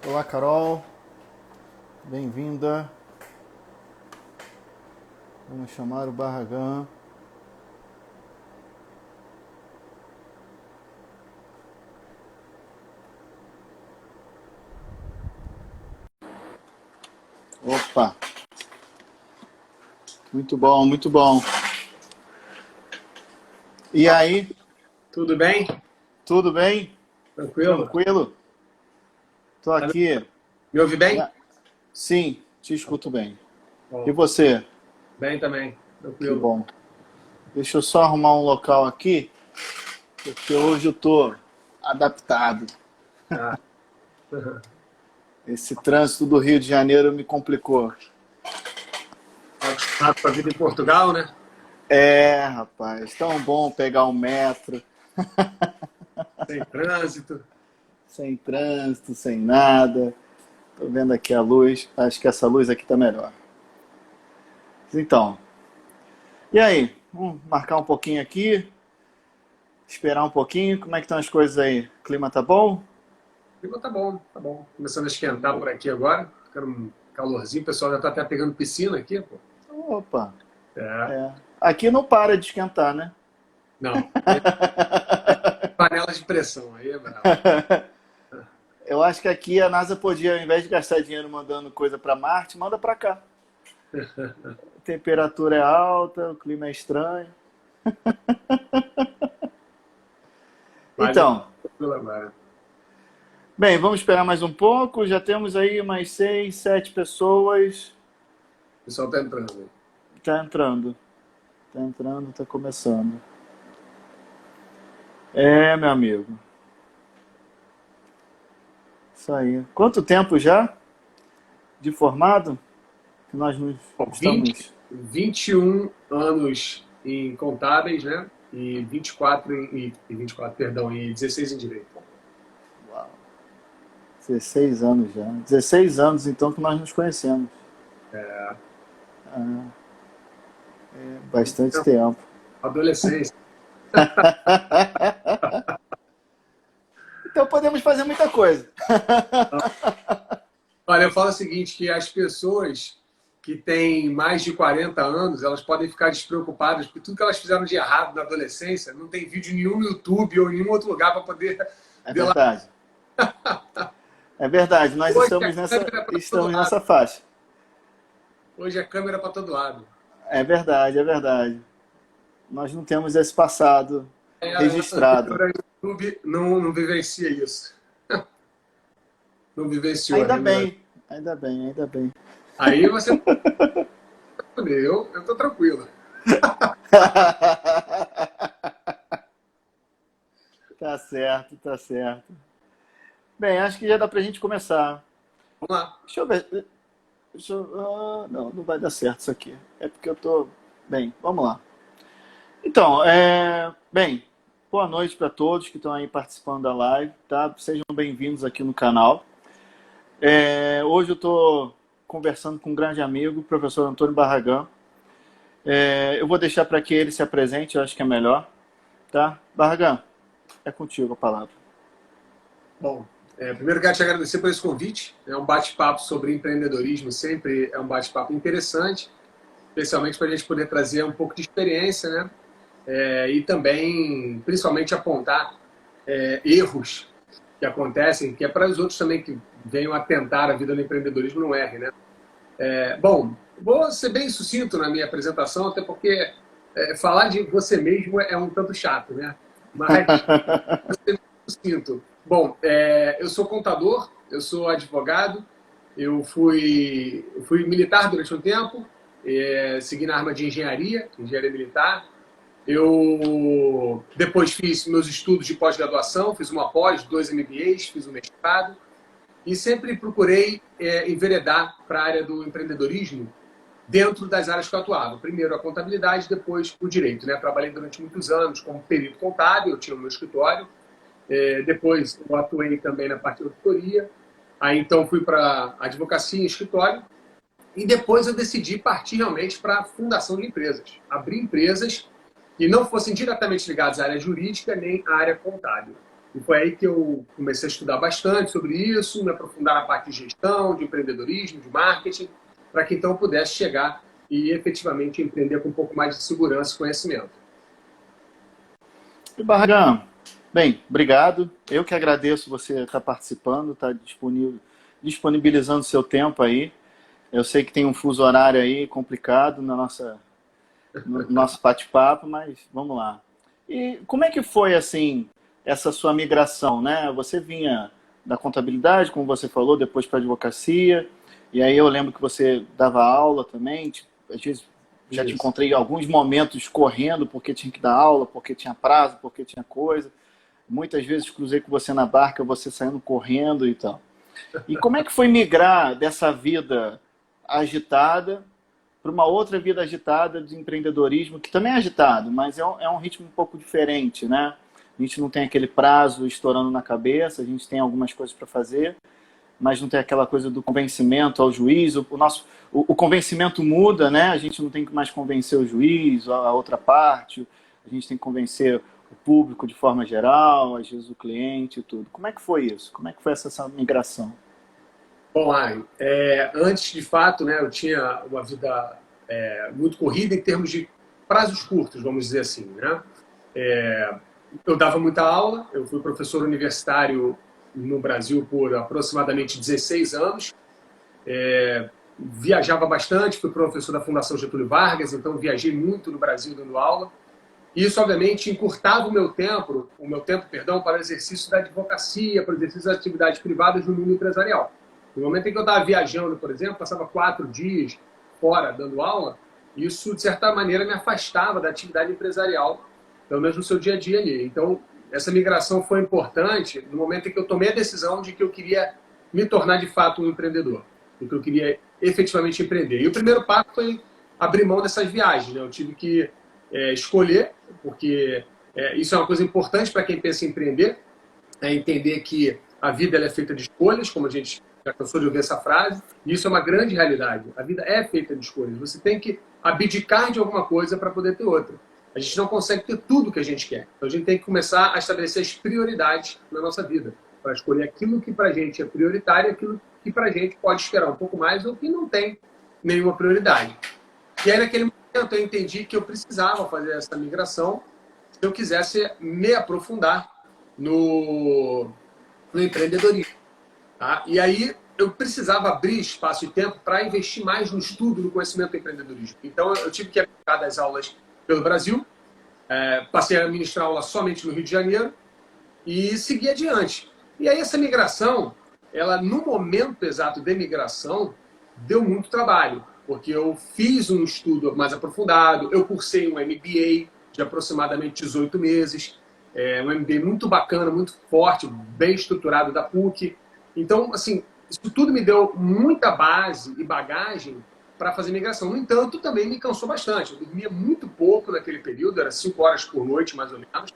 Olá, Carol. Bem-vinda. Vamos chamar o Barragán. Opa! Muito bom, muito bom. E aí, Tudo bem? tudo bem? Tranquilo? Tranquilo? Tô Tá aqui. Me ouve bem? Sim, te escuto bem. E Bom, você? bem também. Que Tranquilo. bom. Deixa eu só arrumar um local aqui, porque hoje eu tô adaptado. Tá. Esse trânsito do Rio de Janeiro me complicou. Tá acostumado com a vida em Portugal, né? É, rapaz, tão bom pegar um metro, Sem trânsito. sem trânsito, sem nada. Tô vendo aqui a luz, acho que essa luz aqui tá melhor. Então, e aí? Vamos marcar um pouquinho aqui, esperar um pouquinho, como é que estão as coisas aí? O clima tá bom? O clima tá bom, tá bom. Começando a esquentar por aqui agora. Ficando um calorzinho. O pessoal já tá até pegando piscina aqui, pô. Opa, É. é. Aqui não para de esquentar, né? Não. É panela de pressão. Aí é bravo. Eu acho que aqui a NASA podia, ao invés de gastar dinheiro mandando coisa para Marte, manda para cá. A temperatura é alta, o clima é estranho. Mas é Então, tranquilo agora. bem, vamos esperar mais um pouco. Já temos aí umas 6, 7 pessoas. O pessoal tá entrando aí. Tá entrando. Tá entrando, tá começando. É, meu amigo. Isso aí. Quanto tempo já de formado que nós nos Bom, estamos? 21 anos em contábeis, né? E 24 e 24, perdão, e 16 em direito. Uau, 16 anos já. 16 anos então que nós nos conhecemos. Ah, bastante tempo. Adolescência. Então podemos fazer muita coisa. Olha, eu falo o seguinte, que as pessoas que têm mais de 40 anos, elas podem ficar despreocupadas, porque tudo que elas fizeram de errado na adolescência, não tem vídeo nenhum no YouTube ou em nenhum outro lugar para poder É delatar. verdade. É verdade. Nós Hoje é câmera para todo estamos lado. nessa faixa. Hoje é câmera para todo lado. É verdade, é verdade. Nós não temos esse passado A registrado. câmera do YouTube não vivencia isso. Não vivenciou, Ainda né, meu amigo? bem, ainda bem, ainda bem. Aí você... Eu tô tranquilo. Tá certo, tá certo. Bem, acho que já dá pra gente começar. Vamos lá. Deixa eu ver. Não, não vai dar certo isso aqui. É porque eu tô. Bem, vamos lá. Então, bem, boa noite para todos que estão aí participando da live, tá? Sejam bem-vindos aqui no canal. Hoje eu estou conversando com um grande amigo, o professor Antônio Barragán. Eu vou deixar para que ele se apresente, eu acho que é melhor, tá? Barragán, é contigo a palavra. Bom, primeiro quero te agradecer por esse convite. É um bate-papo sobre empreendedorismo, sempre é um bate-papo interessante, especialmente para a gente poder trazer um pouco de experiência, né? E também, principalmente, apontar erros que acontecem, que é para os outros também que venham a tentar a vida no empreendedorismo não errem, né? Bom, vou ser bem sucinto na minha apresentação, até porque falar de você mesmo é um tanto chato, né? Mas vou ser bem sucinto. Bom, eu sou contador, eu sou advogado, eu fui militar durante um tempo, segui na arma de engenharia militar. Eu depois fiz meus estudos de pós-graduação, fiz uma pós, 2 MBAs, fiz um mestrado e sempre procurei enveredar para a área do empreendedorismo dentro das áreas que eu atuava. Primeiro a contabilidade, depois o direito, né? Trabalhei durante muitos anos como perito contábil, eu tinha o meu escritório. Depois eu atuei também na parte de auditoria. Aí então fui para advocacia e escritório. E depois eu decidi partir realmente para a fundação de empresas. Abrir empresas que não fossem diretamente ligadas à área jurídica nem à área contábil. E foi aí que eu comecei a estudar bastante sobre isso, me aprofundar na parte de gestão, de empreendedorismo, de marketing, para que então eu pudesse chegar e efetivamente empreender com um pouco mais de segurança e conhecimento. E Barragão, bem, obrigado. Eu que agradeço você estar participando, estar disponibilizando seu tempo aí. Eu sei que tem um fuso horário aí complicado no nosso bate-papo, mas vamos lá. E como é que foi, assim, essa sua migração, né? Você vinha da contabilidade, como você falou, depois para a advocacia, e aí eu lembro que você dava aula também, tipo, às vezes já te Isso. encontrei em alguns momentos correndo porque tinha que dar aula, porque tinha prazo, porque tinha coisa. Muitas vezes cruzei com você na barca, você saindo correndo e tal. E como é que foi migrar dessa vida agitada para uma outra vida agitada de empreendedorismo, que também é agitado, mas é um ritmo um pouco diferente, né? A gente não tem aquele prazo estourando na cabeça, a gente tem algumas coisas para fazer, mas não tem aquela coisa do convencimento ao juiz. O convencimento muda, né? A gente não tem que mais convencer o juiz, a outra parte, a gente tem que convencer o público de forma geral, às vezes o cliente e tudo. Como é que foi isso? Como é que foi essa migração? Bom, Ari, antes de fato, né, eu tinha uma vida muito corrida em termos de prazos curtos, vamos dizer assim, né? Eu dava muita aula, eu fui professor universitário no Brasil por aproximadamente 16 anos, viajava bastante, fui professor da Fundação Getúlio Vargas, então viajei muito no Brasil dando aula. Isso, obviamente, encurtava perdão, para o exercício da advocacia, para o exercício das atividades privadas no mundo empresarial. No momento em que eu estava viajando, por exemplo, passava 4 dias fora dando aula, isso, de certa maneira, me afastava da atividade empresarial, pelo menos no seu dia a dia ali. Então, essa migração foi importante no momento em que eu tomei a decisão de que eu queria me tornar, de fato, um empreendedor, de que eu queria efetivamente empreender. E o primeiro passo foi abrir mão dessas viagens, né? Eu tive que escolher, porque isso é uma coisa importante para quem pensa em empreender, é entender que a vida ela é feita de escolhas, como a gente já cansou de ouvir essa frase, e isso é uma grande realidade. A vida é feita de escolhas. Você tem que abdicar de alguma coisa para poder ter outra. A gente não consegue ter tudo que a gente quer. Então a gente tem que começar a estabelecer as prioridades na nossa vida, para escolher aquilo que para a gente é prioritário, aquilo que para a gente pode esperar um pouco mais ou que não tem nenhuma prioridade. E aí, naquele momento, eu entendi que eu precisava fazer essa migração se eu quisesse me aprofundar no empreendedorismo. Tá? E aí, eu precisava abrir espaço e tempo para investir mais no estudo, no conhecimento do empreendedorismo. Então, eu tive que aplicar das aulas pelo Brasil, passei a ministrar aula somente no Rio de Janeiro e segui adiante. E aí, essa migração, ela, no momento exato de migração, deu muito trabalho, porque eu fiz um estudo mais aprofundado, eu cursei um MBA de aproximadamente 18 meses, um MBA muito bacana, muito forte, bem estruturado da PUC. Então, assim, isso tudo me deu muita base e bagagem para fazer migração. No entanto, também me cansou bastante. Eu dormia muito pouco naquele período, era 5 horas por noite, mais ou menos,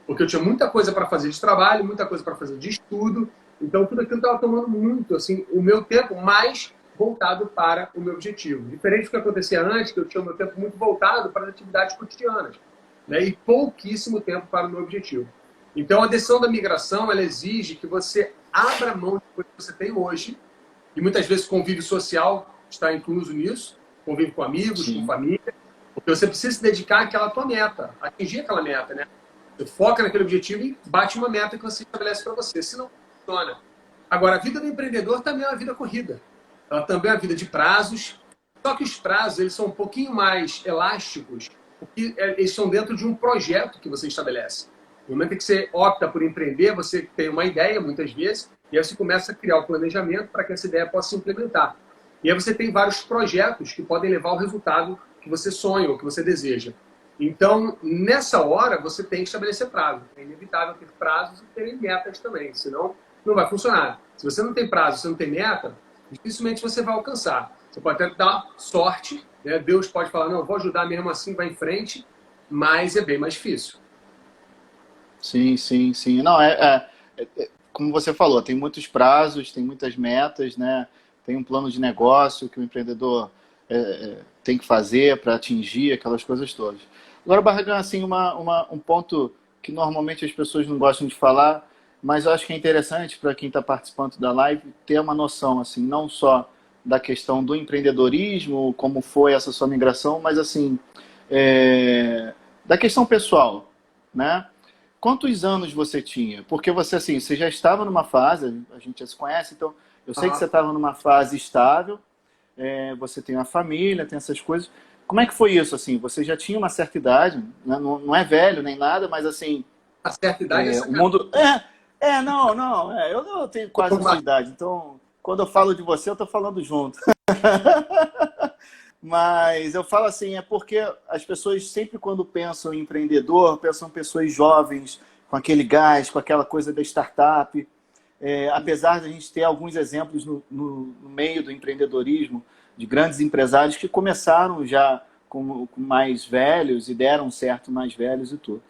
porque eu tinha muita coisa para fazer de trabalho, muita coisa para fazer de estudo. Então, tudo aquilo estava tomando muito, assim, o meu tempo mais voltado para o meu objetivo. Diferente do que acontecia antes, que eu tinha o meu tempo muito voltado para as atividades cotidianas, né? E pouquíssimo tempo para o meu objetivo. Então, a decisão da migração, ela exige que você abra mão de coisas que você tem hoje, e muitas vezes convívio social está incluso nisso, convívio com amigos, com Sim. família, porque você precisa se dedicar àquela tua meta, atingir aquela meta, né? Você foca naquele objetivo e bate uma meta que você estabelece para você, senão não funciona. Agora, a vida do empreendedor também é uma vida corrida. Ela também é uma vida de prazos, só que os prazos eles são um pouquinho mais elásticos, porque eles são dentro de um projeto que você estabelece. No momento em que você opta por empreender, você tem uma ideia, muitas vezes, e aí você começa a criar o planejamento para que essa ideia possa se implementar. E aí você tem vários projetos que podem levar ao resultado que você sonha ou que você deseja. Então, nessa hora, você tem que estabelecer prazo. É inevitável ter prazos e ter metas também, senão não vai funcionar. Se você não tem prazo, se você não tem meta, dificilmente você vai alcançar. Você pode até dar sorte, né? Deus pode falar, não, vou ajudar mesmo assim, vai em frente, mas é bem mais difícil. Sim, sim, sim. Não, como você falou, tem muitos prazos, tem muitas metas, né? Tem um plano de negócio que o empreendedor tem que fazer para atingir aquelas coisas todas. Agora, Barragão, assim, um ponto que normalmente as pessoas não gostam de falar mas eu acho que é interessante para quem está participando da live ter uma noção, assim, não só da questão do empreendedorismo, como foi essa sua migração, mas assim, da questão pessoal, né? Quantos anos você tinha? Porque você, assim, você já estava numa fase, a gente já se conhece, então eu sei que você Ah, estava numa fase estável, você tem uma família, tem essas coisas. Como é que foi isso, assim? Você já tinha uma certa idade, né? Não, não é velho nem nada, mas assim, a certa idade é o sacanagem. mundo... não, não, eu tenho quase a sua idade, então quando eu falo de você, eu estou falando junto. Mas eu falo assim, é porque as pessoas sempre quando pensam em empreendedor, pensam em pessoas jovens, com aquele gás, com aquela coisa da startup. Apesar de a gente ter alguns exemplos no meio do empreendedorismo, de grandes empresários que começaram já com mais velhos e deram certo mais velhos e tudo.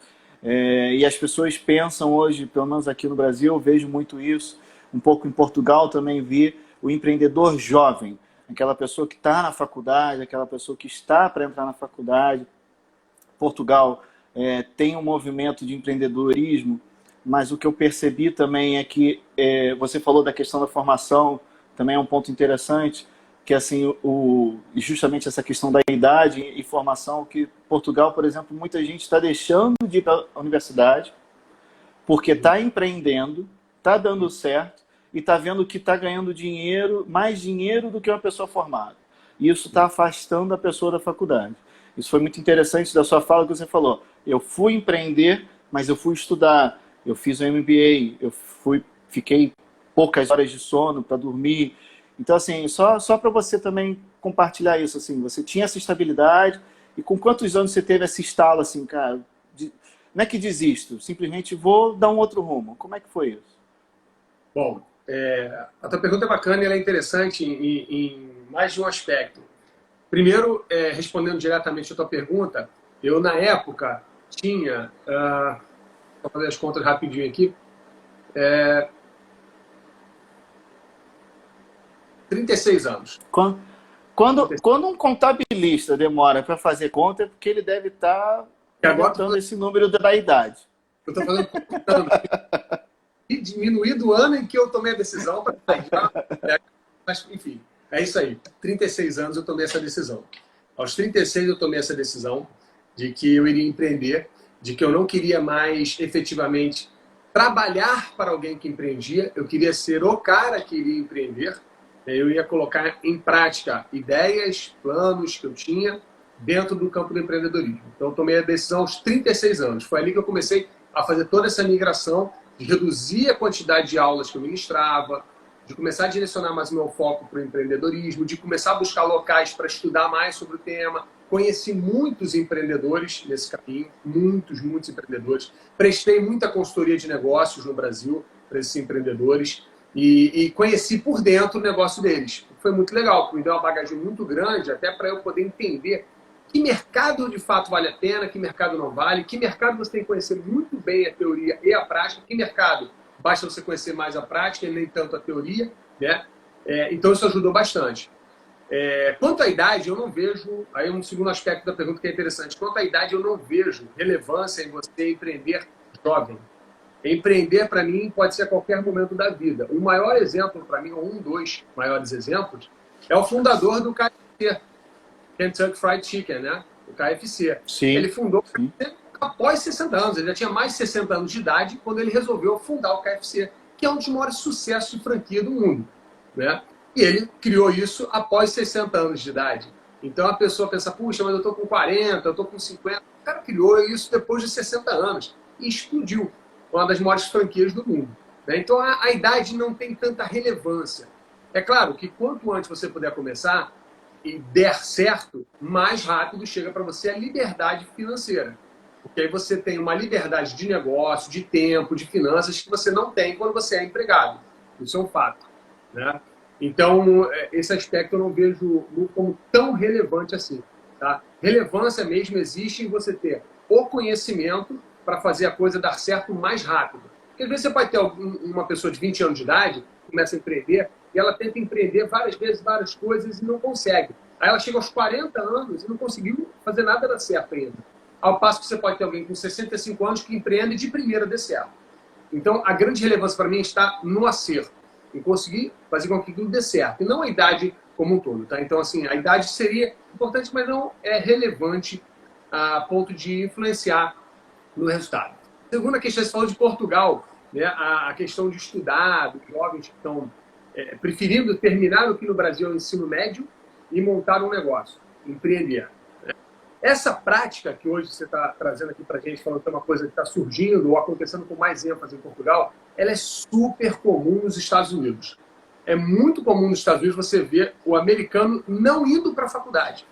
E as pessoas pensam hoje, pelo menos aqui no Brasil, eu vejo muito isso, um pouco em Portugal também vi o empreendedor jovem, aquela pessoa que está na faculdade, aquela pessoa que está para entrar na faculdade. Portugal tem um movimento de empreendedorismo, mas o que eu percebi também é que você falou da questão da formação, também é um ponto interessante, que assim, justamente essa questão da idade e formação, que Portugal, por exemplo, muita gente está deixando de ir para a universidade porque está empreendendo, está dando certo e está vendo que está ganhando dinheiro, mais dinheiro do que uma pessoa formada. E isso está afastando a pessoa da faculdade. Isso foi muito interessante da sua fala que você falou. Eu fui empreender, mas eu fui estudar. Eu fiz um MBA, fiquei poucas horas de sono para dormir. Então, assim, só para você também compartilhar isso, assim, você tinha essa estabilidade e com quantos anos você teve esse estalo, assim, cara, não é que desisto, simplesmente vou dar um outro rumo. Como é que foi isso? Bom, a tua pergunta é bacana e ela é interessante em mais de um aspecto. Primeiro, respondendo diretamente a tua pergunta, eu na época tinha, vou fazer as contas rapidinho aqui, 36 anos. Quando um contabilista demora para fazer conta, é porque ele deve estar E agora inventando esse número da idade. eu estou fazendo contando e diminuído o ano em que eu tomei a decisão para viajar. Mas, enfim, é isso aí. 36 anos eu tomei essa decisão. Aos 36 eu tomei essa decisão de que eu iria empreender, de que eu não queria mais efetivamente trabalhar para alguém que empreendia, eu queria ser o cara que iria empreender, eu ia colocar em prática ideias, planos que eu tinha dentro do campo do empreendedorismo. Então eu tomei a decisão aos 36 anos. Foi ali que eu comecei a fazer toda essa migração, de reduzir a quantidade de aulas que eu ministrava, de começar a direcionar mais o meu foco para o empreendedorismo, de começar a buscar locais para estudar mais sobre o tema. Conheci muitos empreendedores nesse caminho, muitos empreendedores. Prestei muita consultoria de negócios no Brasil para esses empreendedores e conheci por dentro o negócio deles. Foi muito legal, porque me deu uma bagagem muito grande até para eu poder entender que mercado de fato vale a pena, que mercado não vale, que mercado você tem que conhecer muito bem a teoria e a prática, que mercado basta você conhecer mais a prática e nem tanto a teoria, né? Então isso ajudou bastante. Quanto à idade, eu não vejo, aí um segundo aspecto da pergunta que é interessante, quanto à idade eu não vejo relevância em você empreender jovem. Empreender, para mim, pode ser a qualquer momento da vida. O maior exemplo, para mim, ou dois maiores exemplos, é o fundador do KFC, Kentucky Fried Chicken, né? O KFC. Ele Sim, fundou o sim. KFC após 60 anos. Ele já tinha mais de 60 anos de idade quando ele resolveu fundar o KFC, que é um dos maiores sucessos de franquia do mundo, né? E ele criou isso após 60 anos de idade. Então a pessoa pensa, puxa, mas eu estou com 40, eu estou com 50. O cara criou isso depois de 60 anos e explodiu. Uma das maiores franquias do mundo, né? Então a idade não tem tanta relevância. É claro que quanto antes você puder começar e der certo, mais rápido chega para você a liberdade financeira. Porque aí você tem uma liberdade de negócio, de tempo, de finanças que você não tem quando você é empregado. Isso é um fato, né? Então, esse aspecto eu não vejo como tão relevante assim. Tá? Relevância mesmo existe em você ter o conhecimento para fazer a coisa dar certo mais rápido. Porque às vezes você pode ter uma pessoa de 20 anos de idade, começa a empreender, e ela tenta empreender várias vezes, várias coisas, e não consegue. Aí ela chega aos 40 anos e não conseguiu fazer nada dar certo ainda. Ao passo que você pode ter alguém com 65 anos que empreende de primeira dê certo. Então, a grande relevância para mim está no acerto, em conseguir fazer com que tudo dê certo, e não a idade como um todo. Tá? Então, assim, a idade seria importante, mas não é relevante a ponto de influenciar no resultado. Segunda questão, você falou de Portugal, né? A questão de estudar, dos jovens que estão preferindo terminar aqui no Brasil o ensino médio e montar um negócio, empreender. Essa prática que hoje você está trazendo aqui para a gente, falando que é uma coisa que está surgindo ou acontecendo com mais ênfase em Portugal, ela é super comum nos Estados Unidos. É muito comum nos Estados Unidos você ver o americano não indo para a faculdade.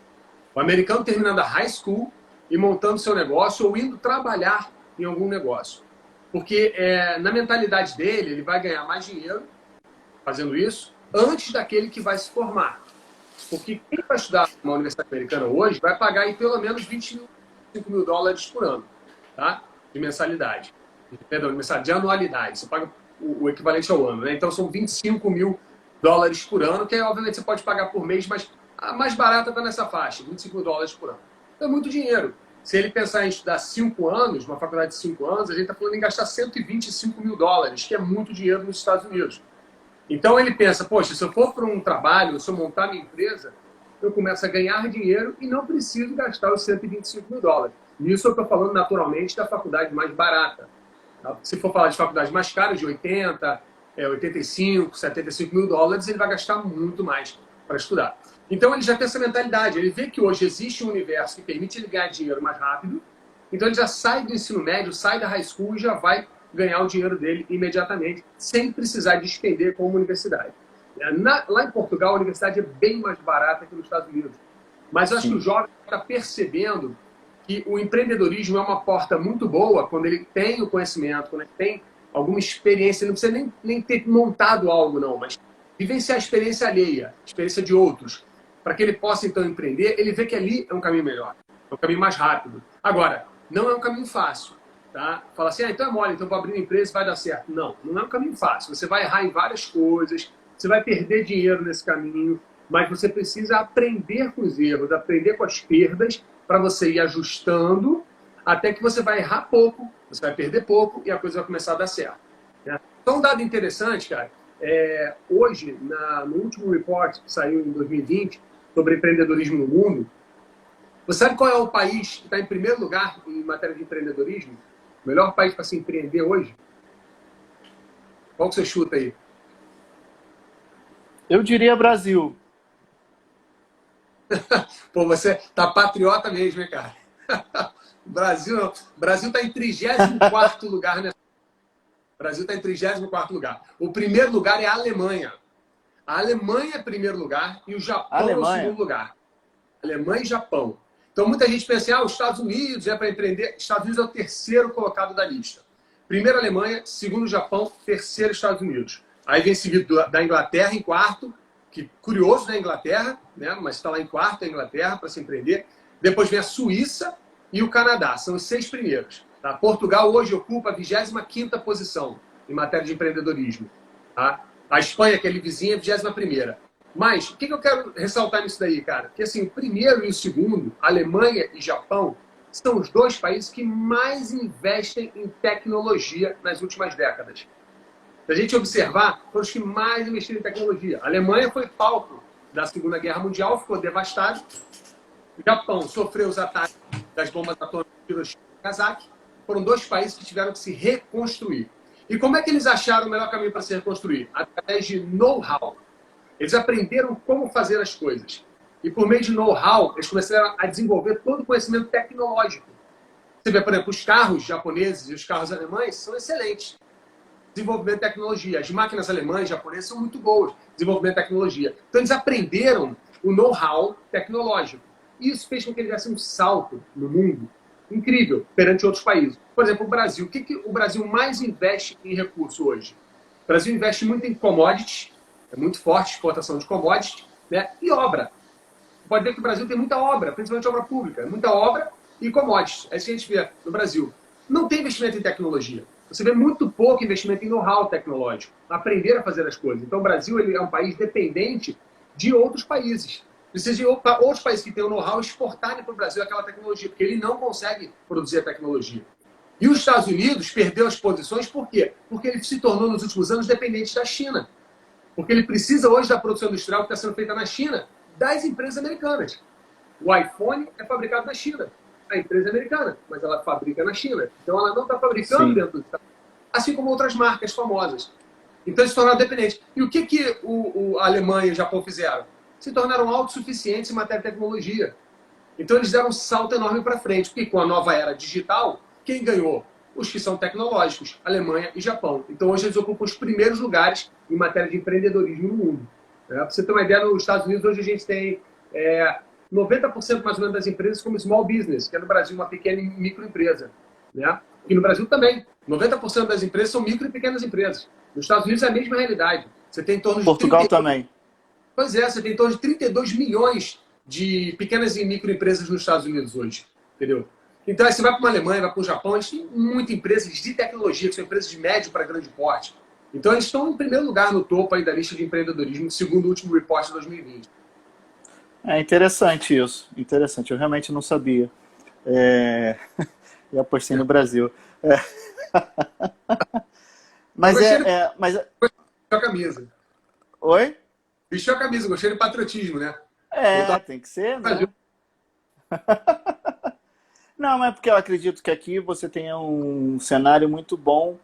O americano terminando a high school e montando seu negócio ou indo trabalhar em algum negócio. Porque na mentalidade dele, ele vai ganhar mais dinheiro fazendo isso antes daquele que vai se formar. Porque quem vai estudar numa universidade americana hoje vai pagar aí pelo menos $25 mil por ano, tá? De mensalidade. Perdão, de anualidade. Você paga o equivalente ao ano, né? Então são $25 mil por ano, que aí, obviamente você pode pagar por mês, mas a mais barata está nessa faixa, $25 mil por ano. Então é muito dinheiro. Se ele pensar em estudar 5 anos, uma faculdade de 5 anos, a gente está falando em gastar $125 mil, que é muito dinheiro nos Estados Unidos. Então ele pensa, poxa, se eu for para um trabalho, se eu montar minha empresa, eu começo a ganhar dinheiro e não preciso gastar os $125 mil. Isso eu estou falando naturalmente da faculdade mais barata. Tá? Se for falar de faculdade mais cara, de 80, 85, $75 mil, ele vai gastar muito mais para estudar. Então ele já tem essa mentalidade, ele vê que hoje existe um universo que permite ele ganhar dinheiro mais rápido, então ele já sai do ensino médio, sai da high school e já vai ganhar o dinheiro dele imediatamente, sem precisar despender com uma universidade. Lá em Portugal, a universidade é bem mais barata que nos Estados Unidos. Mas eu acho que o jovem está percebendo que o empreendedorismo é uma porta muito boa quando ele tem o conhecimento, quando ele tem alguma experiência. Ele não precisa nem ter montado algo, não, mas vivenciar a experiência alheia, a experiência de outros, para que ele possa, então, empreender. Ele vê que ali é um caminho melhor, é um caminho mais rápido. Agora, não é um caminho fácil. Tá? Fala assim, então é mole, então vou abrir uma empresa e vai dar certo. Não, não é um caminho fácil. Você vai errar em várias coisas, você vai perder dinheiro nesse caminho, mas você precisa aprender com os erros, aprender com as perdas, para você ir ajustando, até que você vai errar pouco, você vai perder pouco e a coisa vai começar a dar certo. Né? Então, um dado interessante, cara, hoje, no último report que saiu em 2020, sobre empreendedorismo no mundo, você sabe qual é o país que está em primeiro lugar em matéria de empreendedorismo? O melhor país para se empreender hoje? Qual que você chuta aí? Eu diria Brasil. Pô, você tá patriota mesmo, hein, cara? Brasil está em 34º lugar, né? O Brasil está em 34º lugar. O primeiro lugar é a Alemanha. A Alemanha é primeiro lugar e o Japão é o segundo lugar. Alemanha e Japão. Então, muita gente pensa assim, os Estados Unidos é para empreender. Estados Unidos é o terceiro colocado da lista. Primeiro Alemanha, segundo Japão, terceiro Estados Unidos. Aí vem seguido da Inglaterra em quarto, que curioso da Inglaterra, né? Mas está lá em quarto a Inglaterra para se empreender. Depois vem a Suíça e o Canadá, são os 6 primeiros. Tá? Portugal hoje ocupa a 25ª posição em matéria de empreendedorismo. Tá? A Espanha, que é ali vizinha, é a 21ª. Mas, o que eu quero ressaltar nisso daí, cara? Que assim, o primeiro e o segundo, Alemanha e Japão, são os 2 países que mais investem em tecnologia nas últimas décadas. Se a gente observar, foram os que mais investiram em tecnologia. A Alemanha foi palco da Segunda Guerra Mundial, ficou devastado. O Japão sofreu os ataques das bombas atômicas de Hiroshima e Nagasaki. Foram 2 países que tiveram que se reconstruir. E como é que eles acharam o melhor caminho para se reconstruir? Através de know-how. Eles aprenderam como fazer as coisas. E por meio de know-how, eles começaram a desenvolver todo o conhecimento tecnológico. Você vê, por exemplo, os carros japoneses e os carros alemães são excelentes. Desenvolvimento de tecnologia. As máquinas alemãs e japonesas são muito boas. Desenvolvimento de tecnologia. Então, eles aprenderam o know-how tecnológico. E isso fez com que eles dessem um salto no mundo incrível perante outros países. Por exemplo, o Brasil. O que o Brasil mais investe em recurso hoje? O Brasil investe muito em commodities. É muito forte a exportação de commodities, né? E obra. Pode ver que o Brasil tem muita obra, principalmente obra pública. Muita obra e commodities. É isso que a gente vê no Brasil. Não tem investimento em tecnologia. Você vê muito pouco investimento em know-how tecnológico. Aprender a fazer as coisas. Então o Brasil ele é um país dependente de outros países. Precisa de outros países que têm o know-how exportarem para o Brasil aquela tecnologia, porque ele não consegue produzir a tecnologia. E os Estados Unidos perdeu as posições por quê? Porque ele se tornou, nos últimos anos, dependente da China. Porque ele precisa hoje da produção industrial que está sendo feita na China das empresas americanas. O iPhone é fabricado na China. A empresa é americana, mas ela fabrica na China. Então ela não está fabricando dentro dos Estados Unidos, assim como outras marcas famosas. Então eles se tornaram dependentes. E o que a Alemanha e o Japão fizeram? Se tornaram autossuficientes em matéria de tecnologia. Então eles deram um salto enorme para frente, porque com a nova era digital, quem ganhou? Os que são tecnológicos, Alemanha e Japão. Então hoje eles ocupam os primeiros lugares em matéria de empreendedorismo no mundo. Para você ter uma ideia, nos Estados Unidos hoje a gente tem 90% mais ou menos das empresas como small business, que é no Brasil uma pequena e microempresa. Né? E no Brasil também, 90% das empresas são micro e pequenas empresas. Nos Estados Unidos é a mesma realidade. Você tem em torno de Portugal também. Pois é, você tem em torno de 32 milhões de pequenas e microempresas nos Estados Unidos hoje. Entendeu? Então, aí você vai para uma Alemanha, vai para o Japão, eles têm muitas empresas de tecnologia, que são empresas de médio para grande porte. Então, eles estão em primeiro lugar no topo aí da lista de empreendedorismo, segundo o último report de 2020. É interessante isso. Interessante. Eu realmente não sabia. E apostei no Brasil. Mas mas... Vestiu a camisa. Oi? Vestiu a camisa, gostei do patriotismo, né? Tem que ser, né? Não, é porque eu acredito que aqui você tem um cenário muito bom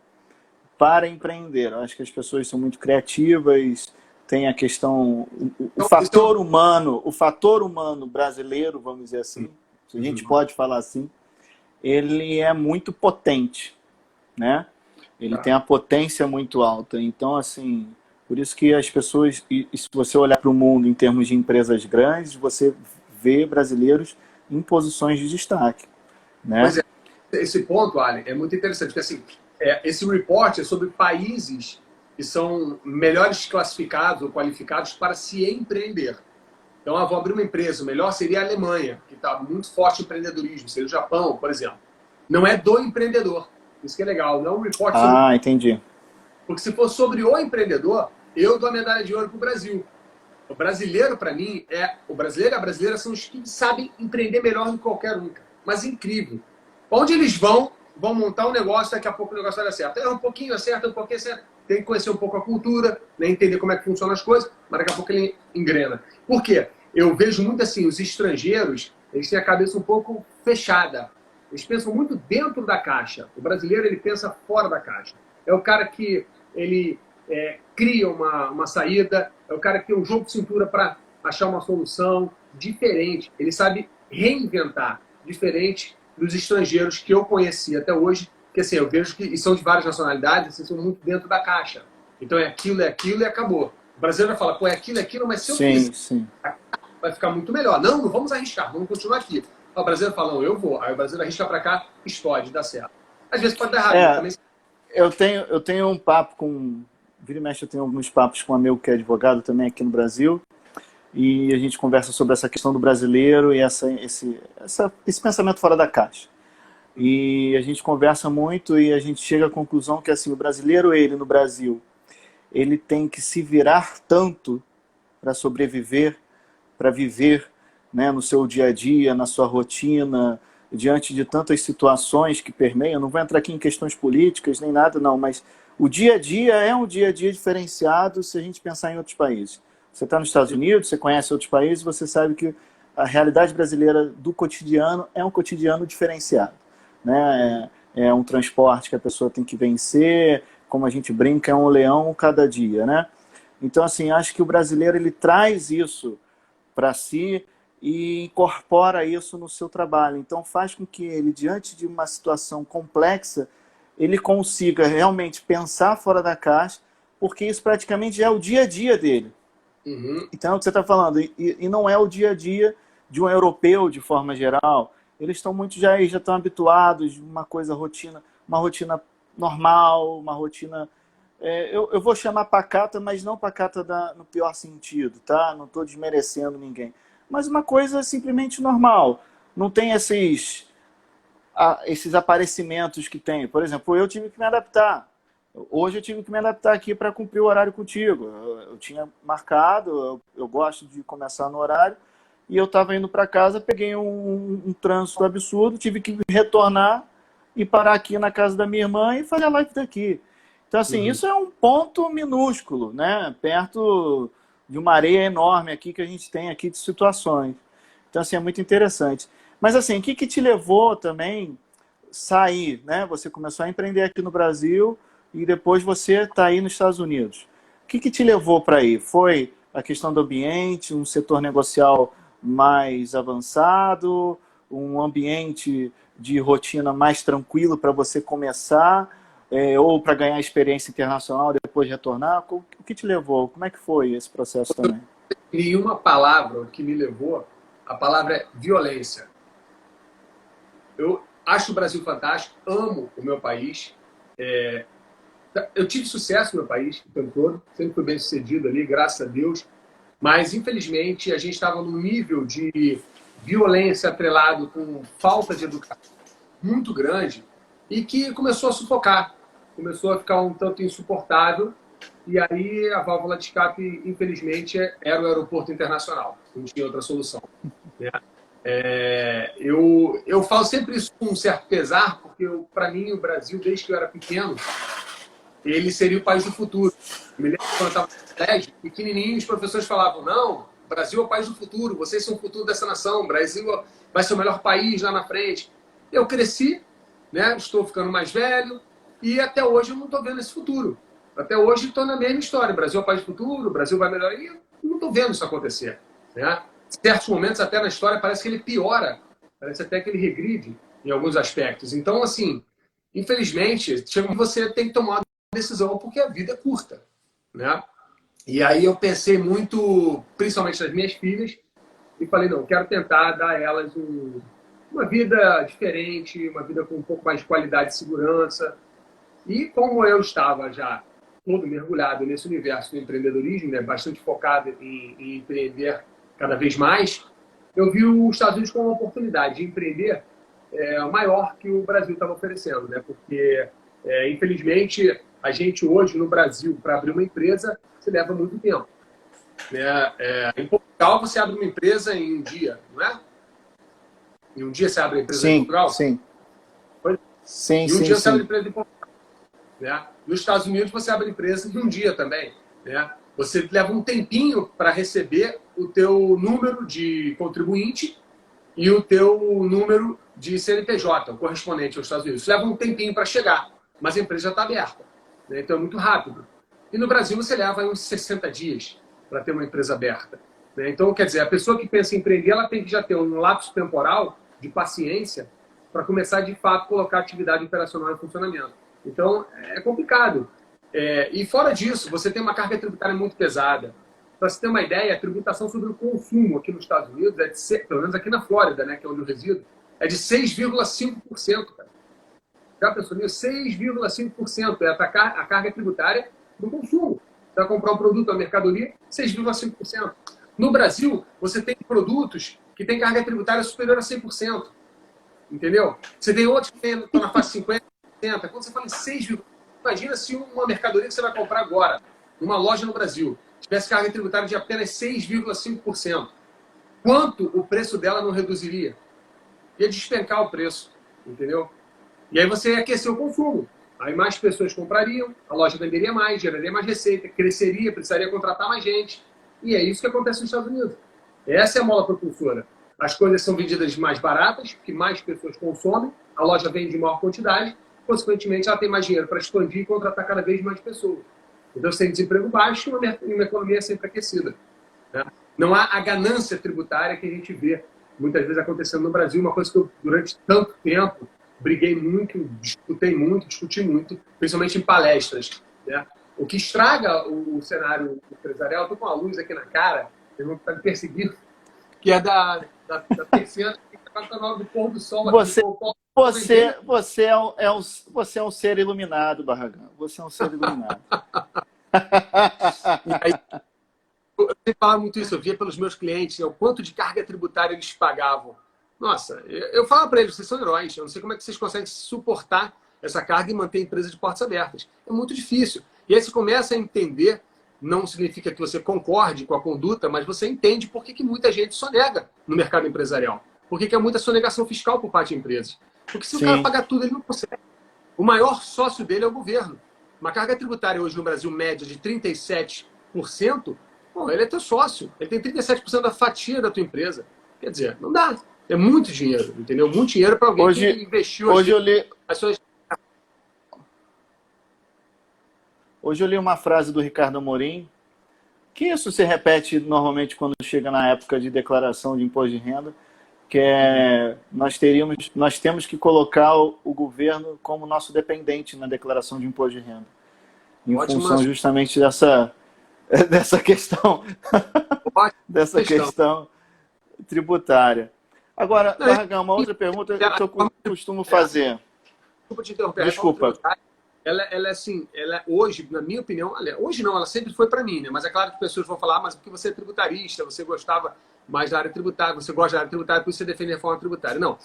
para empreender. Eu acho que as pessoas são muito criativas, tem a questão, o fator humano brasileiro, vamos dizer assim, se a gente pode falar assim, ele é muito potente, né? Ele tem a potência muito alta. Então, assim, por isso que as pessoas, e se você olhar para o mundo em termos de empresas grandes, você vê brasileiros em posições de destaque, né? Pois é, esse ponto, Ali, é muito interessante, porque assim, esse report é sobre países que são melhores classificados ou qualificados para se empreender. Então, vou abrir uma empresa, o melhor seria a Alemanha, que está muito forte em empreendedorismo, seria o Japão, por exemplo. Não é do empreendedor, isso que é legal, não é um report sobre... entendi. Porque se for sobre o empreendedor, eu dou a medalha de ouro para o Brasil. O brasileiro, para mim, o brasileiro e a brasileira são os que sabem empreender melhor do que qualquer um. Mas incrível. Onde eles vão montar um negócio, daqui a pouco o negócio vai dar certo. É um pouquinho acerta, um pouquinho acerta. Tem que conhecer um pouco a cultura, né, entender como é que funcionam as coisas, mas daqui a pouco ele engrena. Por quê? Eu vejo muito assim, os estrangeiros, eles têm a cabeça um pouco fechada. Eles pensam muito dentro da caixa. O brasileiro, ele pensa fora da caixa. É o cara que ele cria uma saída, é o cara que tem um jogo de cintura para achar uma solução diferente. Ele sabe reinventar, diferente dos estrangeiros que eu conheci até hoje, que assim, eu vejo que são de várias nacionalidades, assim, são muito dentro da caixa. Então é aquilo e acabou. O brasileiro vai falar, pô, é aquilo, mas se eu fizer, vai ficar muito melhor. Não vamos arriscar, vamos continuar aqui. O brasileiro fala, não, eu vou. Aí o brasileiro arrisca para cá, explode, dá certo. Às vezes pode dar errado. Também... Eu tenho um papo com... Vira e mexe, eu tenho alguns papos com um amigo que é advogado também aqui no Brasil. E a gente conversa sobre essa questão do brasileiro e esse pensamento fora da caixa. E a gente conversa muito e a gente chega à conclusão que assim, o brasileiro, ele no Brasil, ele tem que se virar tanto para sobreviver, para viver, né, no seu dia a dia, na sua rotina, diante de tantas situações que permeiam. Não vou entrar aqui em questões políticas nem nada, não, mas o dia a dia é um dia a dia diferenciado se a gente pensar em outros países. Você está nos Estados Unidos, você conhece outros países, você sabe que a realidade brasileira do cotidiano é um cotidiano diferenciado, né? É um transporte que a pessoa tem que vencer, como a gente brinca, é um leão cada dia, né? Então, assim, acho que o brasileiro ele traz isso para si e incorpora isso no seu trabalho. Então, faz com que ele, diante de uma situação complexa, ele consiga realmente pensar fora da caixa, porque isso praticamente já é o dia a dia dele. Então, é o que você está falando, e não é o dia a dia de um europeu de forma geral. Eles estão muito já estão habituados uma rotina normal, uma rotina, eu vou chamar pacata, mas não pacata no pior sentido, tá? Não estou desmerecendo ninguém, mas uma coisa simplesmente normal. Não tem esses aparecimentos que tem. Por exemplo, eu tive que me adaptar. Hoje eu tive que me adaptar aqui para cumprir o horário contigo. Eu tinha marcado, eu gosto de começar no horário, e eu estava indo para casa, peguei um trânsito absurdo, tive que retornar e parar aqui na casa da minha irmã e fazer a live daqui. Então, assim, Uhum. isso é um ponto minúsculo, né? Perto de uma areia enorme aqui que a gente tem aqui de situações. Então, assim, é muito interessante. Mas, assim, o que que te levou também sair, né? Você começou a empreender aqui no Brasil e depois você está aí nos Estados Unidos. O que que te levou para aí? Foi a questão do ambiente, um setor negocial mais avançado, um ambiente de rotina mais tranquilo para você começar, ou para ganhar experiência internacional e depois retornar? O que te levou? Como é que foi esse processo também? E uma palavra que me levou, a palavra é violência. Eu acho o Brasil fantástico, amo o meu país. Eu tive sucesso no meu país o tempo todo, sempre fui bem sucedido ali, graças a Deus. Mas, infelizmente, a gente estava num nível de violência atrelado com falta de educação muito grande e que começou a sufocar, começou a ficar um tanto insuportável. E aí a válvula de escape, infelizmente, era o aeroporto internacional. Não tinha outra solução. Né? Eu falo sempre isso com um certo pesar, porque para mim o Brasil, desde que eu era pequeno, ele seria o país do futuro. Eu me lembro quando eu estava no colégio, pequenininho, os professores falavam: não, o Brasil é o país do futuro, vocês são o futuro dessa nação, o Brasil vai ser o melhor país lá na frente. Eu cresci, né? Estou ficando mais velho e até hoje eu não estou vendo esse futuro. Até hoje estou na mesma história. O Brasil é o país do futuro, o Brasil vai melhorar. E eu não estou vendo isso acontecer. Né? Em certos momentos, até na história, parece que ele piora, parece até que ele regride em alguns aspectos. Então, assim, infelizmente, você tem que tomar decisão porque a vida é curta, né? E aí eu pensei muito, principalmente nas minhas filhas, e falei, não, quero tentar dar a elas uma vida diferente, uma vida com um pouco mais de qualidade e segurança. E como eu estava já todo mergulhado nesse universo do empreendedorismo, né, bastante focado em empreender cada vez mais, eu vi os Estados Unidos como uma oportunidade de empreender maior que o Brasil estava oferecendo, né? Porque, infelizmente, a gente hoje no Brasil, para abrir uma empresa, se leva muito tempo. Né? Em Portugal, você abre uma empresa em um dia, não é? Em um dia você abre a empresa em Sim, Portugal? sim. Sim, Em um sim, dia você abre a sim. empresa em Portugal. Né? Nos Estados Unidos, você abre a empresa em um dia também. Né? Você leva um tempinho para receber o teu número de contribuinte e o teu número de CNPJ, o correspondente aos Estados Unidos. Isso leva um tempinho para chegar, mas a empresa já está aberta. Né? Então é muito rápido. E no Brasil você leva uns 60 dias para ter uma empresa aberta. Né? Então, quer dizer, a pessoa que pensa em empreender, ela tem que já ter um lapso temporal de paciência para começar, de fato, colocar a atividade operacional em funcionamento. Então, é complicado. E fora disso, você tem uma carga tributária muito pesada. Para você ter uma ideia, a tributação sobre o consumo aqui nos Estados Unidos, pelo menos aqui na Flórida, né, que é onde eu resido, é de 6,5%. Já pensou nisso? 6,5% é a carga tributária do consumo. Você vai comprar um produto, uma mercadoria, 6,5%. No Brasil, você tem produtos que têm carga tributária superior a 100%. Entendeu? Você tem outros que estão na faixa 50%. Quando você fala em 6,5%, imagina se uma mercadoria que você vai comprar agora, numa loja no Brasil, tivesse carga tributária de apenas 6,5%. Quanto o preço dela não reduziria? Ia despencar o preço, entendeu? E aí você ia aquecer o consumo. Aí mais pessoas comprariam, a loja venderia mais, geraria mais receita, cresceria, precisaria contratar mais gente. E é isso que acontece nos Estados Unidos. Essa é a mola propulsora. As coisas são vendidas mais baratas, que mais pessoas consomem, a loja vende em maior quantidade, consequentemente ela tem mais dinheiro para expandir e contratar cada vez mais pessoas. Então você tem desemprego baixo e uma economia sempre aquecida. Né? Não há a ganância tributária que a gente vê muitas vezes acontecendo no Brasil, uma coisa que eu, durante tanto tempo, briguei muito, discuti muito, principalmente em palestras. Né? O que estraga o cenário empresarial, estou com uma luz aqui na cara, eu vou estar me perseguindo, que é da terceira, que está na hora do pôr do sol aqui. Você é um ser iluminado, Barragão. Você é um ser iluminado. E aí, eu sempre falava muito isso, eu via pelos meus clientes, né, o quanto de carga tributária eles pagavam. Nossa, eu falo para eles, vocês são heróis, eu não sei como é que vocês conseguem suportar essa carga e manter a empresa de portas abertas. É muito difícil. E aí você começa a entender, não significa que você concorde com a conduta, mas você entende por que muita gente sonega no mercado empresarial. Por que há muita sonegação fiscal por parte de empresas. Porque se o cara Sim. pagar tudo, ele não consegue. O maior sócio dele é o governo. Uma carga tributária hoje no Brasil média de 37%, bom, ele é teu sócio. Ele tem 37% da fatia da tua empresa. Quer dizer, não dá. É muito dinheiro, entendeu? Muito dinheiro para alguém que Hoje, investiu hoje eu li, as suas... hoje eu li uma frase do Ricardo Amorim, que isso se repete normalmente quando chega na época de declaração de imposto de renda, que é nós temos que colocar o governo como nosso dependente na declaração de imposto de renda, em Ótima, função justamente dessa, dessa questão, ótima dessa questão. questão tributária. Agora, Não, Barragão, uma outra pergunta que eu costumo fazer. desculpa te interromper, a reforma Desculpa. tributária, ela é assim, ela hoje, na minha opinião, hoje não, ela sempre foi para mim, né? Mas é claro que pessoas vão falar, mas porque você é tributarista, você gostava mais da área tributária, você gosta da área tributária, por isso você defende a reforma tributária. Não.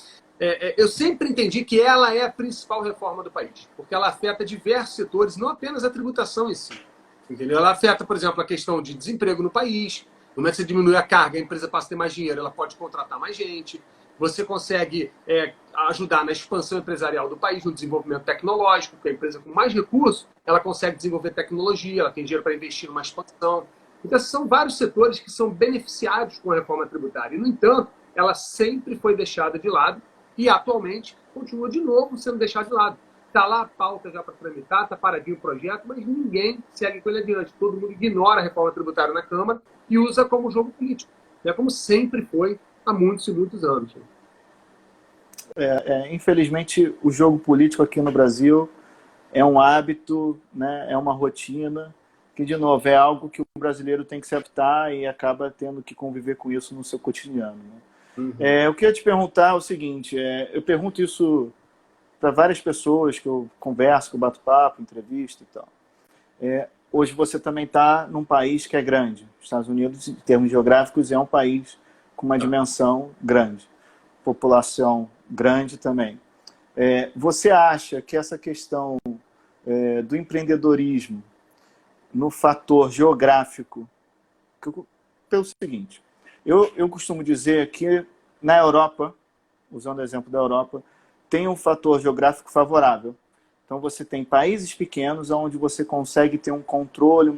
Eu sempre entendi que ela é a principal reforma do país, porque ela afeta diversos setores, não apenas a tributação em si. Entendeu? Ela afeta, por exemplo, a questão de desemprego no país. No momento que você diminui a carga, a empresa passa a ter mais dinheiro, ela pode contratar mais gente. Você consegue ajudar na expansão empresarial do país, no desenvolvimento tecnológico, porque a empresa com mais recursos, ela consegue desenvolver tecnologia, ela tem dinheiro para investir numa expansão. Então, são vários setores que são beneficiados com a reforma tributária. E, no entanto, ela sempre foi deixada de lado e, atualmente, continua de novo sendo deixada de lado. Está lá a pauta já para tramitar, está paradinho o projeto, mas ninguém segue com ele adiante. Todo mundo ignora a reforma tributária na Câmara e usa como jogo político, né? Como sempre foi há muitos e muitos anos. Infelizmente, o jogo político aqui no Brasil é um hábito, né, é uma rotina, que, de novo, é algo que o brasileiro tem que se adaptar e acaba tendo que conviver com isso no seu cotidiano. Né? Uhum. Eu queria te perguntar o seguinte, eu pergunto isso para várias pessoas que eu converso, que eu bato papo, entrevisto e tal. Hoje você também está num país que é grande. Os Estados Unidos, em termos geográficos, é um país com uma dimensão grande. População grande também. Você acha que essa questão do empreendedorismo no fator geográfico, pelo seguinte, eu costumo dizer que na Europa, usando o exemplo da Europa, tem um fator geográfico favorável. Então você tem países pequenos onde você consegue ter um controle,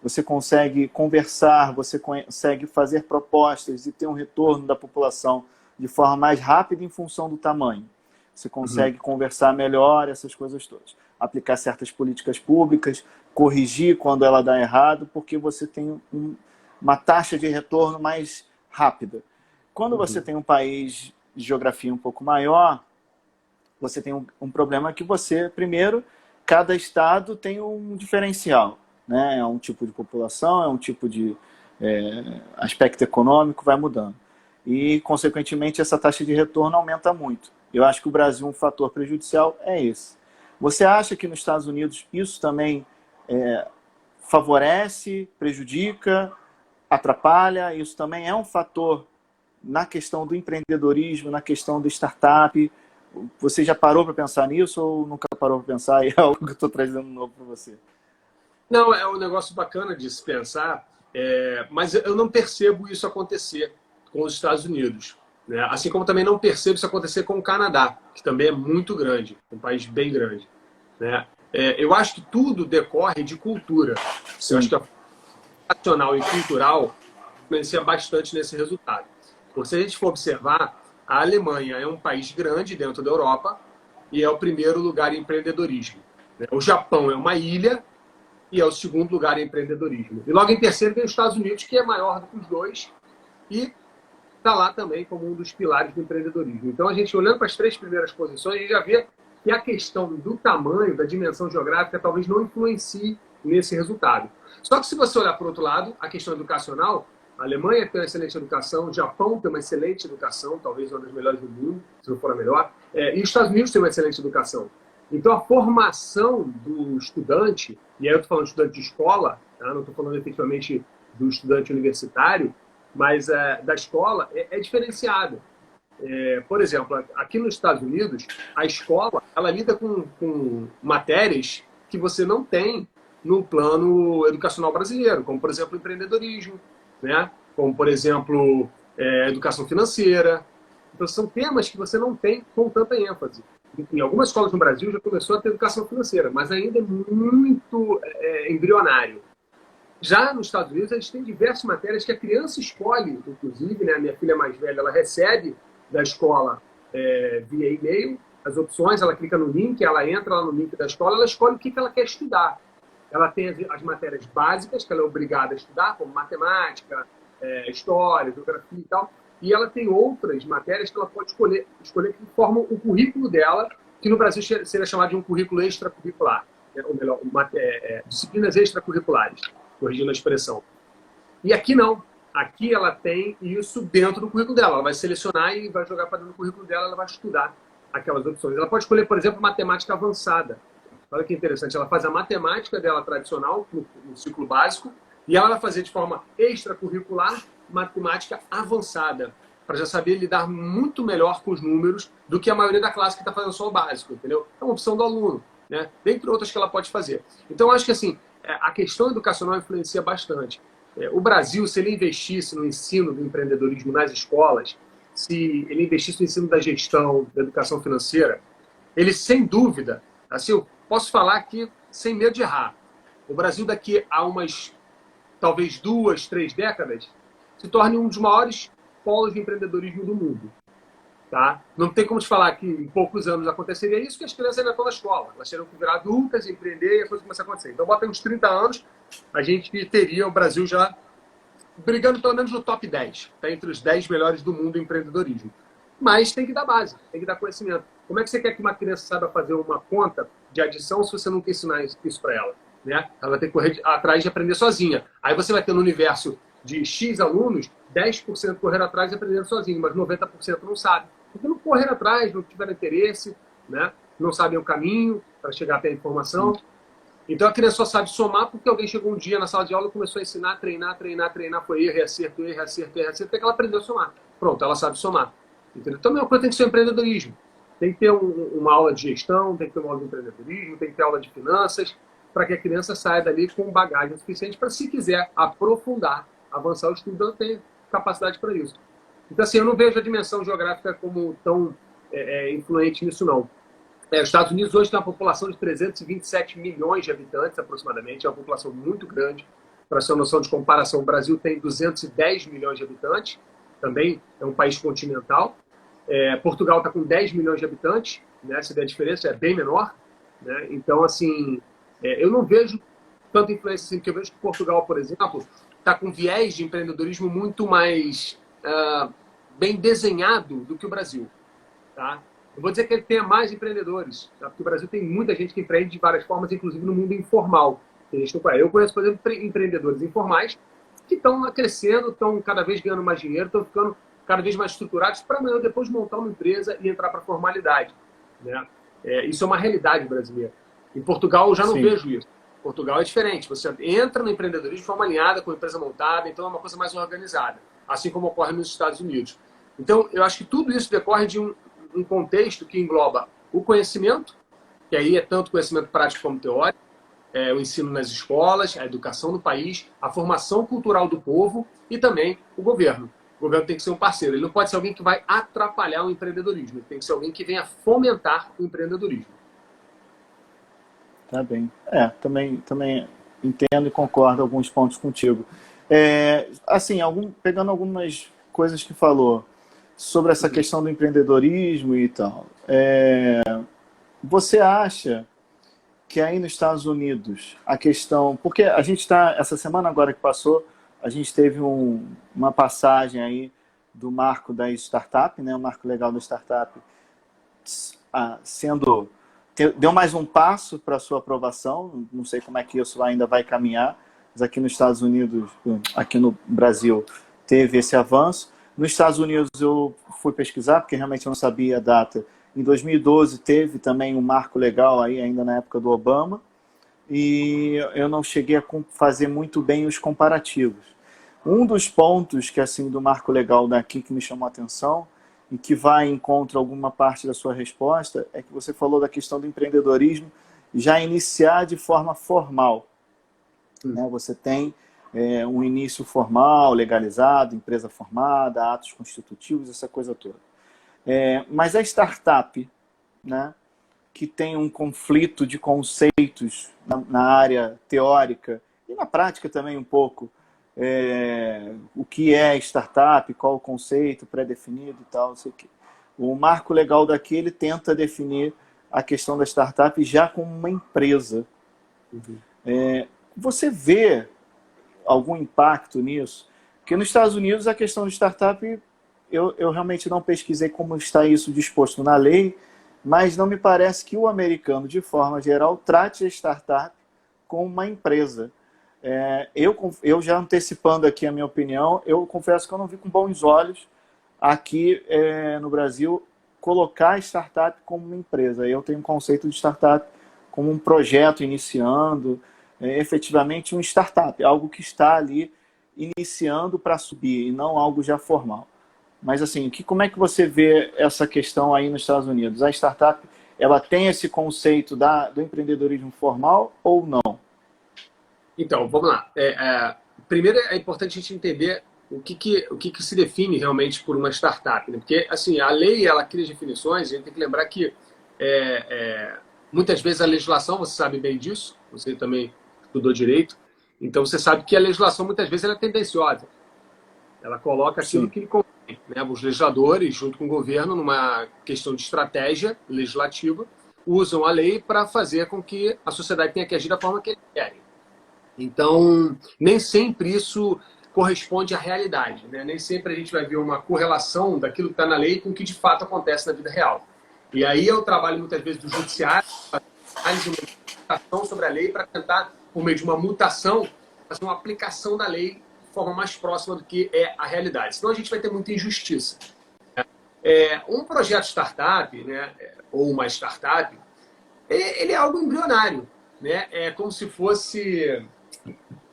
você consegue conversar, você consegue fazer propostas e ter um retorno da população de forma mais rápida em função do tamanho. Você consegue conversar melhor, essas coisas todas. Aplicar certas políticas públicas, corrigir quando ela dá errado, porque você tem uma taxa de retorno mais rápida. Quando você tem um país de geografia um pouco maior, você tem um problema que você, primeiro, cada estado tem um diferencial. Né? É um tipo de população, é um tipo de aspecto econômico, vai mudando. E, consequentemente, essa taxa de retorno aumenta muito. Eu acho que o Brasil, um fator prejudicial é esse. Você acha que nos Estados Unidos isso também favorece, prejudica, atrapalha? Isso também é um fator na questão do empreendedorismo, na questão do startup? Você já parou para pensar nisso ou nunca parou para pensar? E é algo que eu estou trazendo novo para você. Não, é um negócio bacana de se pensar, mas eu não percebo isso acontecer com os Estados Unidos. Né? Assim como também não percebo isso acontecer com o Canadá, que também é muito grande, um país bem grande. Né? Eu acho que tudo decorre de cultura. Sim. Eu acho que a nacional e cultural influencia bastante nesse resultado. Porque se a gente for observar, a Alemanha é um país grande dentro da Europa e é o primeiro lugar em empreendedorismo. Né? O Japão é uma ilha e é o segundo lugar em empreendedorismo. E logo em terceiro vem os Estados Unidos, que é maior do que os dois e está lá também como um dos pilares do empreendedorismo. Então, a gente olhando para as três primeiras posições, a gente já vê que a questão do tamanho, da dimensão geográfica, talvez não influencie nesse resultado. Só que se você olhar por outro lado, a questão educacional, a Alemanha tem uma excelente educação, o Japão tem uma excelente educação, talvez uma das melhores do mundo, se não for a melhor, e os Estados Unidos tem uma excelente educação. Então, a formação do estudante, e aí eu estou falando de estudante de escola, tá? Não estou falando efetivamente do estudante universitário, mas da escola é diferenciada. Por exemplo, aqui nos Estados Unidos, a escola ela lida com matérias que você não tem no plano educacional brasileiro, como, por exemplo, empreendedorismo, né? Como, por exemplo, educação financeira. Então, são temas que você não tem com tanta ênfase. Em algumas escolas no Brasil já começou a ter educação financeira, mas ainda é muito embrionário. Já nos Estados Unidos, a gente tem diversas matérias que a criança escolhe, inclusive, né? A minha filha mais velha, ela recebe da escola via e-mail as opções, ela clica no link, ela entra lá no link da escola, ela escolhe o que ela quer estudar. Ela tem as matérias básicas, que ela é obrigada a estudar, como matemática, história, geografia e tal, e ela tem outras matérias que ela pode escolher que formam o currículo dela, que no Brasil seria chamado de um currículo extracurricular, ou melhor, disciplinas extracurriculares, corrigindo a expressão. E aqui não. Aqui ela tem isso dentro do currículo dela. Ela vai selecionar e vai jogar para dentro do currículo dela, ela vai estudar aquelas opções. Ela pode escolher, por exemplo, matemática avançada. Olha que interessante. Ela faz a matemática dela tradicional, no ciclo básico, e ela vai fazer de forma extracurricular matemática avançada, para já saber lidar muito melhor com os números do que a maioria da classe que está fazendo só o básico, entendeu? É uma opção do aluno, né? Dentre outras que ela pode fazer. Então, acho que assim, a questão educacional influencia bastante. O Brasil, se ele investisse no ensino do empreendedorismo nas escolas, se ele investisse no ensino da gestão, da educação financeira, ele, sem dúvida, assim, eu posso falar aqui sem medo de errar, o Brasil daqui a umas, talvez 2, 3 décadas, se torne um dos maiores polos de empreendedorismo do mundo. Tá? Não tem como te falar que em poucos anos aconteceria isso, porque as crianças ainda estão na escola. Elas teriam que virar adultas, empreender e as coisas começam a acontecer. Então, bota uns 30 anos, a gente teria o Brasil já brigando pelo menos no top 10, tá? Entre os 10 melhores do mundo em empreendedorismo. Mas tem que dar base, tem que dar conhecimento. Como é que você quer que uma criança saiba fazer uma conta de adição se você nunca ensinar isso para ela? Né? Ela vai ter que correr atrás de aprender sozinha. Aí você vai ter no universo de X alunos, 10% correndo atrás e aprendendo sozinho, mas 90% não sabe. Porque não correram atrás, não tiveram interesse, né? Não sabem o caminho para chegar até a informação. Então a criança só sabe somar porque alguém chegou um dia na sala de aula e começou a ensinar, treinar, foi erro, acerto, até que ela aprendeu a somar. Pronto, ela sabe somar. Entendeu? Então a mesma coisa tem que ser o empreendedorismo. Tem que ter uma aula de gestão, tem que ter uma aula de empreendedorismo, tem que ter aula de finanças, para que a criança saia dali com bagagem suficiente para, se quiser aprofundar, avançar o estudo, ela tem capacidade para isso. Então, assim, eu não vejo a dimensão geográfica como tão influente nisso, não. Os Estados Unidos hoje tem uma população de 327 milhões de habitantes, aproximadamente. É uma população muito grande. Para ser uma noção de comparação, o Brasil tem 210 milhões de habitantes. Também é um país continental. Portugal está com 10 milhões de habitantes. Né? Se der diferença, é bem menor. Né? Então, assim, eu não vejo tanta influência assim, porque eu vejo que Portugal, por exemplo, está com viés de empreendedorismo muito mais bem desenhado do que o Brasil. Tá? Eu vou dizer que ele tenha mais empreendedores, tá? Porque o Brasil tem muita gente que empreende de várias formas, inclusive no mundo informal. Eu conheço, por exemplo, empreendedores informais que estão crescendo, estão cada vez ganhando mais dinheiro, estão ficando cada vez mais estruturados para amanhã depois montar uma empresa e entrar para a formalidade. Né? Isso é uma realidade brasileira. Em Portugal eu já não vejo isso. Portugal é diferente. Você entra no empreendedorismo de forma alinhada, com a empresa montada, então é uma coisa mais organizada, assim como ocorre nos Estados Unidos. Então, eu acho que tudo isso decorre de um contexto que engloba o conhecimento, que aí é tanto conhecimento prático como teórico, o ensino nas escolas, a educação no país, a formação cultural do povo e também o governo. O governo tem que ser um parceiro. Ele não pode ser alguém que vai atrapalhar o empreendedorismo. Ele tem que ser alguém que venha fomentar o empreendedorismo. Tá bem. Também entendo e concordo alguns pontos contigo. Assim, pegando algumas coisas que falou sobre essa questão do empreendedorismo e tal, você acha que aí nos Estados Unidos a questão... Porque a gente está, essa semana agora que passou, a gente teve uma passagem aí do marco da startup, né, o marco legal da startup, deu mais um passo para a sua aprovação. Não sei como é que isso ainda vai caminhar, mas aqui nos Estados Unidos, aqui no Brasil, teve esse avanço. Nos Estados Unidos eu fui pesquisar, porque realmente eu não sabia a data. Em 2012 teve também um marco legal, aí, ainda na época do Obama, e eu não cheguei a fazer muito bem os comparativos. Um dos pontos que assim do marco legal daqui que me chamou a atenção e que vai em encontro a alguma parte da sua resposta, é que você falou da questão do empreendedorismo já iniciar de forma formal. Né? Você tem um início formal, legalizado, empresa formada, atos constitutivos, essa coisa toda. Mas a startup, né, que tem um conflito de conceitos na área teórica e na prática também um pouco, o que é startup, qual o conceito pré-definido e tal, não sei o quê. O marco legal daqui, ele tenta definir a questão da startup já como uma empresa. Uhum. Você vê algum impacto nisso? Porque nos Estados Unidos a questão de startup, eu realmente não pesquisei como está isso disposto na lei, mas não me parece que o americano, de forma geral, trate a startup como uma empresa. Eu já antecipando aqui a minha opinião, eu confesso que eu não vi com bons olhos aqui no Brasil colocar a startup como uma empresa. Eu tenho um conceito de startup como um projeto iniciando, efetivamente um startup, algo que está ali iniciando para subir e não algo já formal. Mas assim, como é que você vê essa questão aí nos Estados Unidos? A startup, ela tem esse conceito do empreendedorismo formal ou não? Então, vamos lá. Primeiro é importante a gente entender o que se define realmente por uma startup, né? Porque assim, a lei ela cria definições, a gente tem que lembrar que muitas vezes a legislação, você sabe bem disso, você também estudou direito, então você sabe que a legislação muitas vezes ela é tendenciosa. Ela coloca aquilo Sim. que lhe convém, né? Os legisladores, junto com o governo, numa questão de estratégia legislativa, usam a lei para fazer com que a sociedade tenha que agir da forma que eles querem. Então, nem sempre isso corresponde à realidade, né? Nem sempre a gente vai ver uma correlação daquilo que está na lei com o que de fato acontece na vida real. E aí é o trabalho, muitas vezes, do judiciário, análise de uma interpretação sobre a lei para tentar, por meio de uma mutação, fazer uma aplicação da lei de forma mais próxima do que é a realidade. Senão a gente vai ter muita injustiça. Um projeto startup, né, ou uma startup, ele é algo embrionário, né? É como se fosse...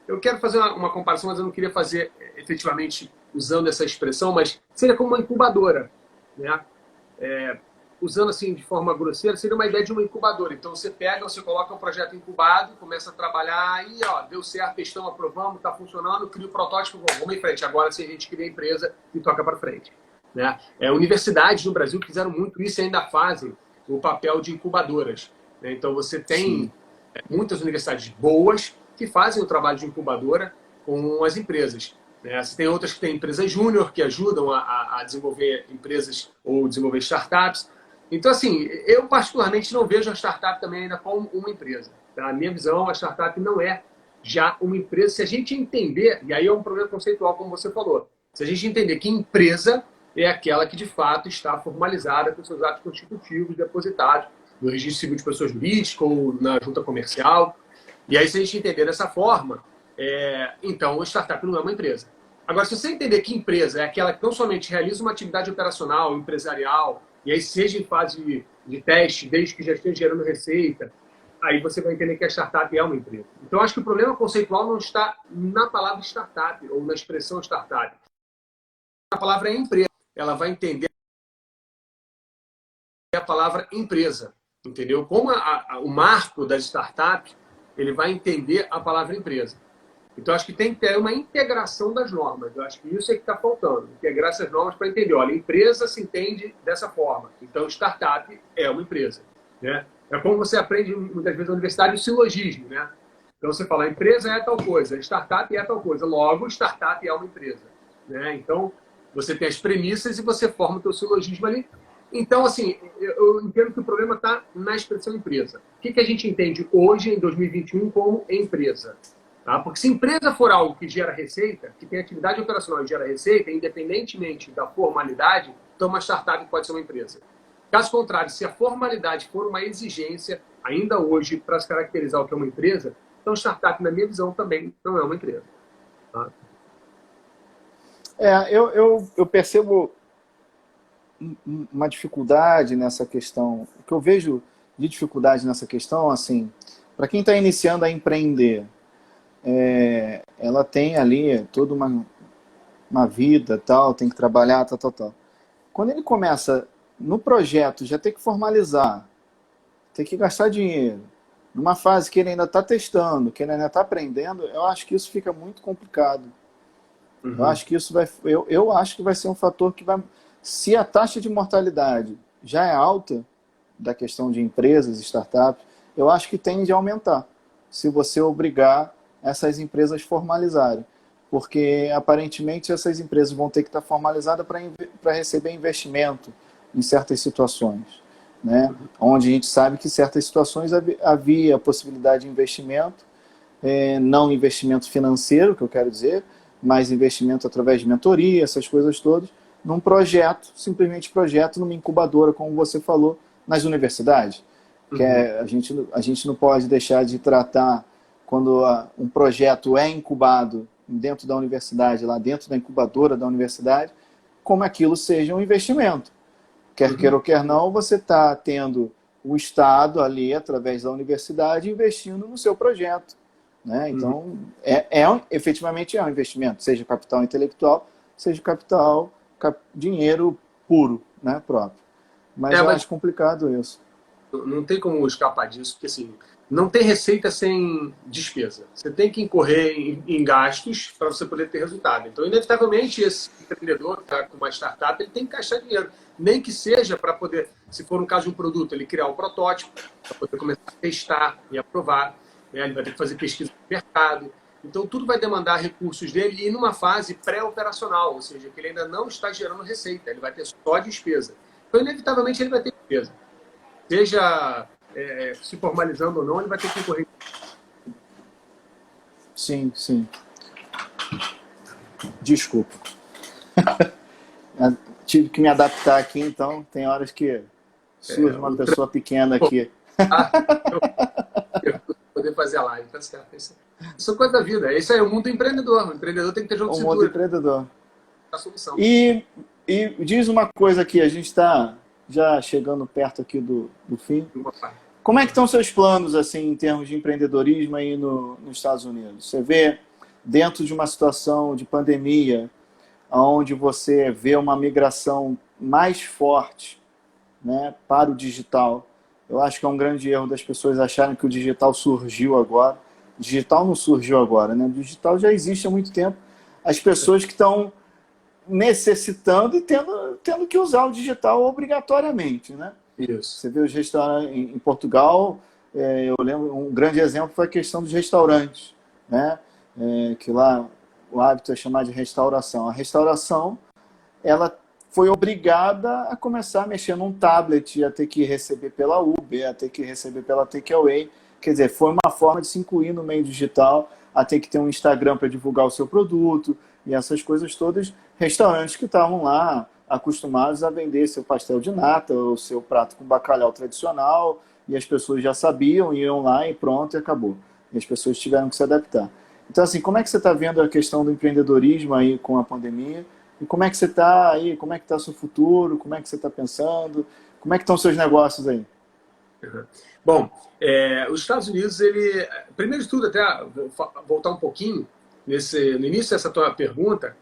Eu quero fazer uma comparação, mas eu não queria fazer efetivamente usando essa expressão, mas seria como uma incubadora, né? Usando assim de forma grosseira, seria uma ideia de uma incubadora. Então você pega, você coloca um projeto incubado, começa a trabalhar e deu certo, testamos, aprovamos, está funcionando, cria o protótipo, vamos em frente. Agora se a gente cria a empresa e toca para frente, né? Universidades no Brasil que fizeram muito isso e ainda fazem o papel de incubadoras, né? Então você tem muitas universidades boas que fazem o trabalho de incubadora com as empresas, né? Você tem outras que têm empresas júnior que ajudam a desenvolver empresas ou desenvolver startups. Então, assim, eu particularmente não vejo a startup também ainda como uma empresa. Na minha visão, a startup não é já uma empresa. Se a gente entender, e aí é um problema conceitual, como você falou, se a gente entender que empresa é aquela que de fato está formalizada com seus atos constitutivos depositados no registro civil de pessoas jurídicas ou na junta comercial. E aí, se a gente entender dessa forma, então a startup não é uma empresa. Agora, se você entender que empresa é aquela que não somente realiza uma atividade operacional, empresarial, e aí seja em fase de teste, desde que já esteja gerando receita, aí você vai entender que a startup é uma empresa. Então, acho que o problema conceitual não está na palavra startup ou na expressão startup. A palavra é empresa. Ela vai entender a palavra empresa, entendeu? Como o marco das startups, ele vai entender a palavra empresa. Então, acho que tem que ter uma integração das normas. Eu acho que isso é que está faltando. Integrar essas normas para entender. Olha, empresa se entende dessa forma. Então, startup é uma empresa, né? É como você aprende, muitas vezes, na universidade, o silogismo, né? Então, você fala, empresa é tal coisa, startup é tal coisa. Logo, startup é uma empresa, né? Então, você tem as premissas e você forma o seu silogismo ali. Então, assim, eu entendo que o problema está na expressão empresa. O que a gente entende hoje, em 2021, como empresa? Tá? Porque se empresa for algo que gera receita, que tem atividade operacional e gera receita, independentemente da formalidade, então uma startup pode ser uma empresa. Caso contrário, se a formalidade for uma exigência, ainda hoje, para se caracterizar o que é uma empresa, então startup, na minha visão, também não é uma empresa. Tá? Eu percebo uma dificuldade nessa questão. O que eu vejo de dificuldade nessa questão, assim, para quem está iniciando a empreender, ela tem ali toda uma vida, tal, tem que trabalhar, tal, tal, tal. Quando ele começa no projeto, já tem que formalizar, tem que gastar dinheiro, numa fase que ele ainda está testando, que ele ainda está aprendendo, eu acho que isso fica muito complicado. Uhum. Eu acho que isso eu acho que vai ser um fator que vai Se a taxa de mortalidade já é alta, da questão de empresas, startups, eu acho que tende a aumentar, se você obrigar essas empresas a formalizarem. Porque, aparentemente, essas empresas vão ter que estar formalizadas para receber investimento em certas situações, né? Onde a gente sabe que em certas situações havia a possibilidade de investimento, não investimento financeiro, que eu quero dizer, mas investimento através de mentoria, essas coisas todas, num projeto, simplesmente projeto, numa incubadora, como você falou, nas universidades. Que a gente não pode deixar de tratar, quando um projeto é incubado dentro da universidade, lá dentro da incubadora da universidade, como aquilo seja um investimento. Quer queira ou quer não, você está tendo o Estado ali, através da universidade, investindo no seu projeto, né? Então, efetivamente é um investimento, seja capital intelectual, seja capital, dinheiro puro, né, próprio. Mas eu acho complicado isso. Não tem como escapar disso, porque assim, não tem receita sem despesa. Você tem que incorrer em gastos para você poder ter resultado. Então, inevitavelmente, esse empreendedor que está com uma startup, ele tem que gastar dinheiro. Nem que seja para poder, se for no caso de um produto, ele criar um protótipo, para poder começar a testar e aprovar. Né? Ele vai ter que fazer pesquisa no mercado. Então, tudo vai demandar recursos dele e numa fase pré-operacional, ou seja, que ele ainda não está gerando receita, ele vai ter só despesa. Então, inevitavelmente, ele vai ter despesa. Seja se formalizando ou não, ele vai ter que concorrer. Sim, sim. Desculpa. Tive que me adaptar aqui, então tem horas que surge uma pessoa pequena aqui. Eu poder fazer a live, tá certo. Isso é coisa da vida. Isso aí é o mundo empreendedor. O empreendedor tem que ter jogo de cintura. O mundo empreendedor. A solução. E diz uma coisa aqui, a gente está já chegando perto aqui do fim. Como é que estão seus planos, assim, em termos de empreendedorismo aí nos Estados Unidos? Você vê, dentro de uma situação de pandemia, onde você vê uma migração mais forte, né, para o digital. Eu acho que é um grande erro das pessoas acharem que o digital surgiu agora. O digital não surgiu agora, né? O digital já existe há muito tempo. As pessoas que estão necessitando e tendo que usar o digital obrigatoriamente, né? Isso. Você vê os restaurantes em Portugal, eu lembro, um grande exemplo foi a questão dos restaurantes, né? Que lá o hábito é chamar de restauração. A restauração, ela foi obrigada a começar a mexer num tablet, a ter que receber pela Uber, a ter que receber pela Takeaway. Quer dizer, foi uma forma de se incluir no meio digital, a ter que ter um Instagram para divulgar o seu produto e essas coisas todas. Restaurantes que estavam lá acostumados a vender seu pastel de nata, o seu prato com bacalhau tradicional, e as pessoas já sabiam, iam lá e pronto, e acabou. E as pessoas tiveram que se adaptar. Então, assim, como é que você está vendo a questão do empreendedorismo aí com a pandemia? E como é que você está aí? Como é que está o seu futuro? Como é que você está pensando? Como é que estão os seus negócios aí? Bom, os Estados Unidos, primeiro de tudo, até voltar um pouquinho no início dessa tua pergunta,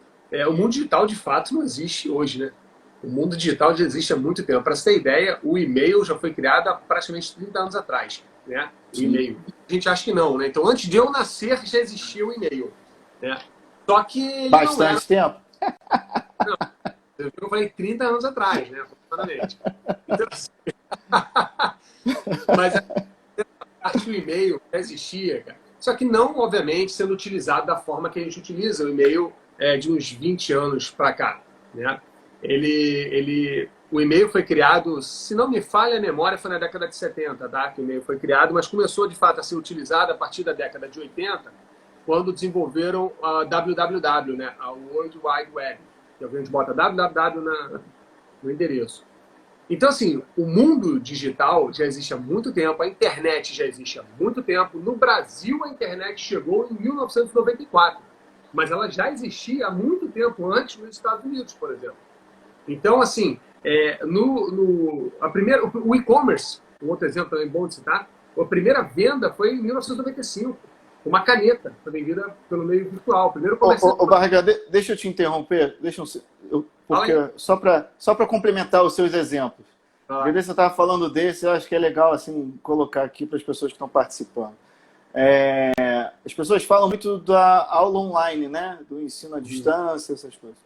o mundo digital de fato não existe hoje, né? O mundo digital já existe há muito tempo. Para você ter ideia, o e-mail já foi criado há praticamente 30 anos atrás, né? O e-mail. A gente acha que não, né? Então, antes de eu nascer, já existia o e-mail, né? Só que bastante tempo. Não, eu falei 30 anos atrás, né? Aproximadamente. Então, assim... Mas o e-mail já existia, cara. Só que não, obviamente, sendo utilizado da forma que a gente utiliza. O e-mail de uns 20 anos para cá, né? O e-mail foi criado, se não me falha a memória, foi na década de 70, tá? Que o e-mail foi criado, mas começou de fato a ser utilizado a partir da década de 80, quando desenvolveram a www, né? A World Wide Web. Que a gente bota www no endereço. Então, assim, o mundo digital já existe há muito tempo, a internet já existe há muito tempo. No Brasil, a internet chegou em 1994, mas ela já existia há muito tempo antes nos Estados Unidos, por exemplo. Então, assim, o e-commerce, um outro exemplo também bom de citar, a primeira venda foi em 1995. Uma caneta foi vendida pelo meio virtual. Primeiro Ô, Barriga, deixa eu te interromper. Porque, só para complementar os seus exemplos. Beleza, você estava falando desse, eu acho que é legal assim, colocar aqui para as pessoas que estão participando. As pessoas falam muito da aula online, né? Do ensino à distância, essas coisas.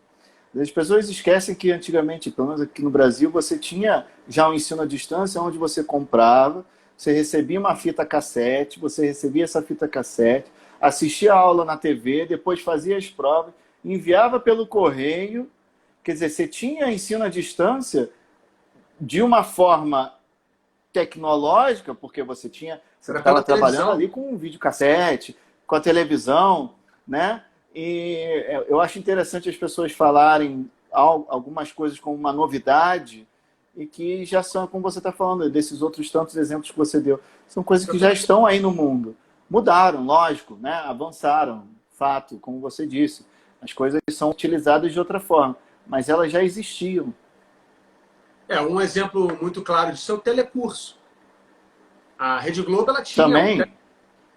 As pessoas esquecem que antigamente, pelo menos aqui no Brasil, você tinha já um ensino à distância onde você comprava, você recebia uma fita cassete, você recebia essa fita cassete, assistia a aula na TV, depois fazia as provas, enviava pelo correio. Quer dizer, você tinha ensino à distância de uma forma tecnológica, porque você Era estava pela trabalhando televisão. ali com um videocassete, com a televisão, né? E eu acho interessante as pessoas falarem algumas coisas como uma novidade e que já são, como você está falando, desses outros tantos exemplos que você deu, são coisas que já estão aí no mundo. Mudaram, lógico, né? Avançaram, fato, como você disse. As coisas são utilizadas de outra forma, mas elas já existiam. Um exemplo muito claro disso é o telecurso. A Rede Globo ela tinha Também,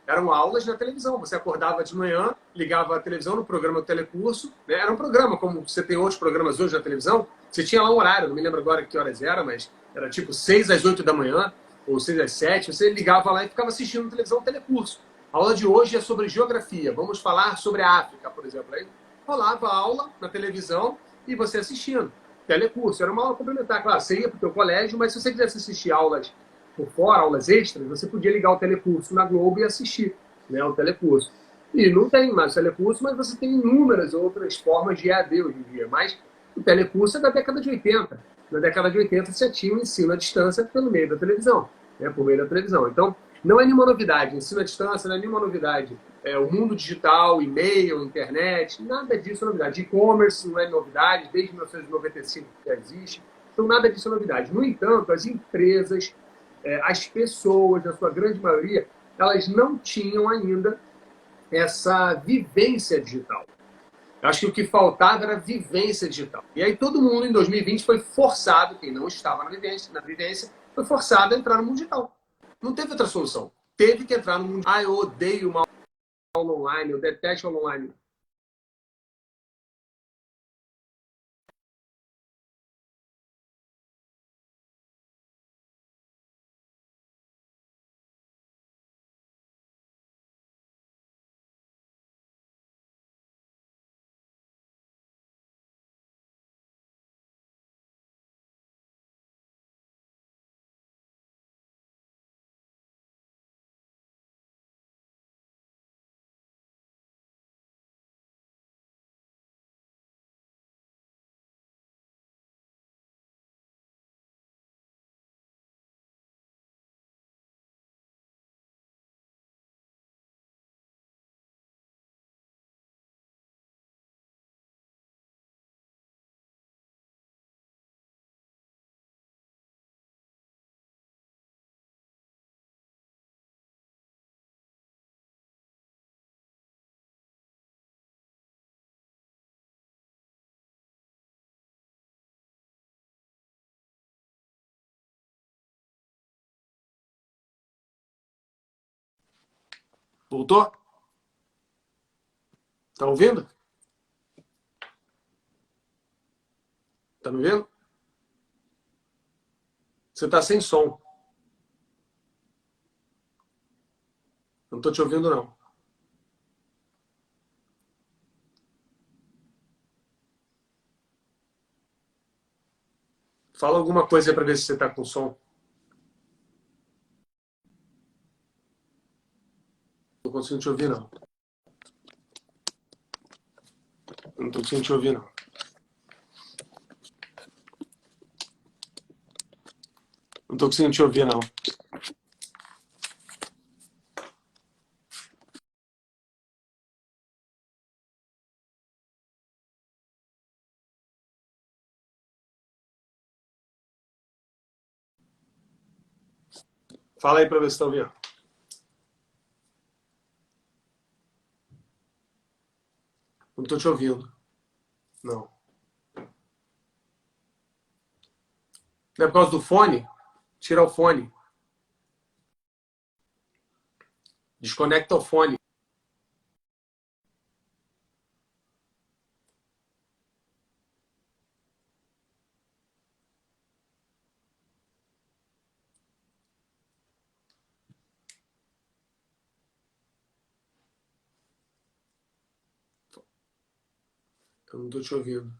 eram aulas na televisão. Você acordava de manhã, ligava a televisão no programa do telecurso. Né? Era um programa, como você tem outros programas hoje na televisão. Você tinha lá um horário, não me lembro agora que horas era, mas era tipo 6 às 8 da manhã, ou 6 às 7. Você ligava lá e ficava assistindo na televisão o telecurso. A aula de hoje é sobre geografia. Vamos falar sobre a África, por exemplo. Aí rolava a aula na televisão e você assistindo. Telecurso. Era uma aula complementar. Claro, você ia para o teu colégio, mas se você quisesse assistir aulas por fora, aulas extras, você podia ligar o telecurso na Globo e assistir, né, o telecurso. E não tem mais telecurso, mas você tem inúmeras outras formas de EAD hoje em dia. Mas o telecurso é da década de 80. Na década de 80 você tinha o ensino à distância pelo meio da televisão, né, por meio da televisão. Então, não é nenhuma novidade. Ensino à distância não é nenhuma novidade. O mundo digital, e-mail, internet, nada disso é novidade. E-commerce não é novidade, desde 1995 que já existe. Então, nada disso é novidade. No entanto, as empresas, as pessoas, na sua grande maioria, elas não tinham ainda essa vivência digital. Eu acho que o que faltava era vivência digital. E aí todo mundo em 2020 foi forçado, quem não estava na vivência foi forçado a entrar no mundo digital. Não teve outra solução. Teve que entrar no mundo digital. Eu odeio uma aula online, eu detesto aula online. Voltou? Tá ouvindo? Tá me vendo? Você tá sem som. Não tô te ouvindo, não. Fala alguma coisa aí pra ver se você tá com som. Não tô conseguindo te ouvir, não. Não tô conseguindo te ouvir, não. Não tô conseguindo te ouvir, não. Fala aí pra ver se tá ouvindo. Não tô te ouvindo. Não. Não é por causa do fone? Tira o fone. Desconecta o fone. Eu não tô te ouvindo.